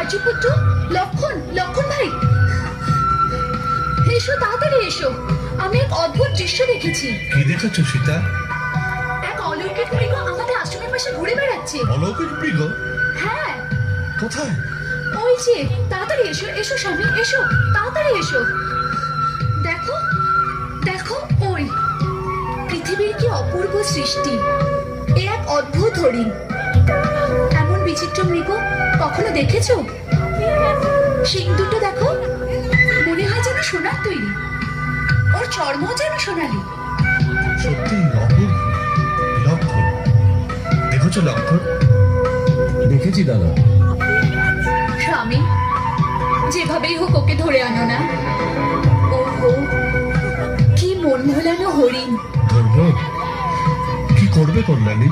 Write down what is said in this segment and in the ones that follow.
আর্যপুত্র, লক্ষণ, লক্ষণ ভাই, এসো তাড়াতাড়ি এসো। আমি এক অদ্ভুত দৃশ্য দেখেছি। কি দেখেছো সীতা? এক অলৌকিক মৃগ আমাদের আশ্রমের পাশে ঘুরে বেড়াচ্ছে। অলৌকিক মৃগ? হ্যাঁ, কোথায়? ওই যে, তাড়াতাড়ি এসো, এসো স্বামী, এসো তাড়াতাড়ি এসো। দেখো দেখো, ওই পৃথিবীর কি অপূর্ব সৃষ্টি। এ এক অদ্ভুত হরিণ। এমন বিচিত্র মৃগ কখনো দেখেছো? শিং দুটো দেখো, মনে হয় যেন সোনার তৈরি। ওর চর্ম যেন সোনালি। সত্যি অপূর্ব। লক্ষণ দেখেছো? লক্ষণ দেখেছি দাদা। স্বামী, যেভাবেই হোক ওকে ধরে আনো না। ওহো, কি মন ভোলানো হরিণ। ধরবো? কি করবে কল্যাণী?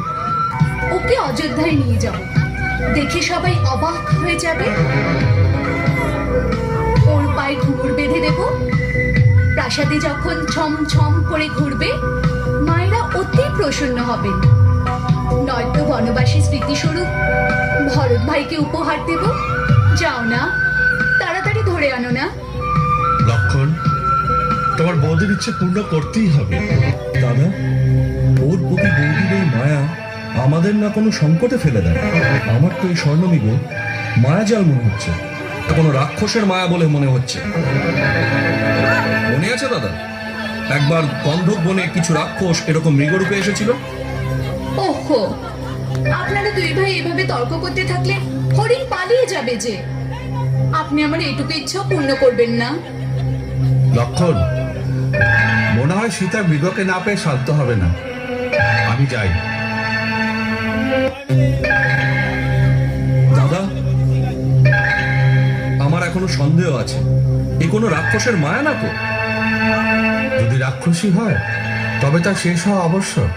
ওকে অযোধ্যায় নিয়ে যাও, দেখে সবাই অবাক হয়ে যাবে। ওর পায়ে ঘুঙুর বেঁধে দেব। প্রাসাদে যখন ছম ছম করে ঘুরবে, মায়েরা অতি প্রসন্ন হবেন। নয়তো বনবাসী স্মৃতিস্বরূপ ভরত ভাইকে উপহার দেব। যাও না, তাড়াতাড়ি ধরে আনো না। লক্ষণ, তোমার বৌদির ইচ্ছে পূর্ণ করতেই হবে। দাদা, ওর প্রতি বৌদির এই মায়া আমাদের না কোনো সংকটে ফেলে দেয়। আমার তো এই স্বর্ণমৃগ মায়াজাল মনে হচ্ছে, কোনো রাক্ষসের মায়া বলে মনে হচ্ছে। মনে আছে দাদা, একবার গন্ধক বনে কিছু রাক্ষস এরকম মৃগরূপে এসেছিল। ওহো, আপনারা দুই ভাই এভাবে তর্ক করতে থাকলে হরিণ পালিয়ে যাবে যে। আপনি আমার এইটুকু ইচ্ছা পূর্ণ করবেন না? লক্ষণ, মনে হয় সীতা মৃগকে না পেয়ে শান্ত হবে না। আমি যাই। দাদা, আমার এখনো সন্দেহ আছে, এ কোনো রাক্ষসের মায়া না তো? যদি রাক্ষসী হয় তবে তা শেষ হওয়া আবশ্যক।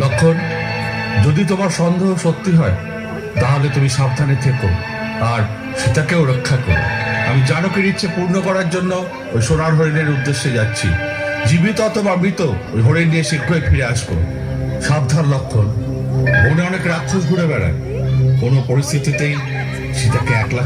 লক্ষণ, যদি তোমার সন্দেহ সত্যি হয় তাহলে তুমি সাবধানে থেকো আর সীতাকেও রক্ষা করো। আমি জানকের ইচ্ছে পূর্ণ করার জন্য ওই সোনার হরিণের উদ্দেশ্যে যাচ্ছি। জীবিত অথবা মৃত ওই হরিণ নিয়ে শীঘ্রই ফিরে আসবো। সাবধান লক্ষণ, বনে অনেক রাক্ষস ঘুরে বেড়ায়। কোনো পরিস্থিতিতেই সীতাকে একলা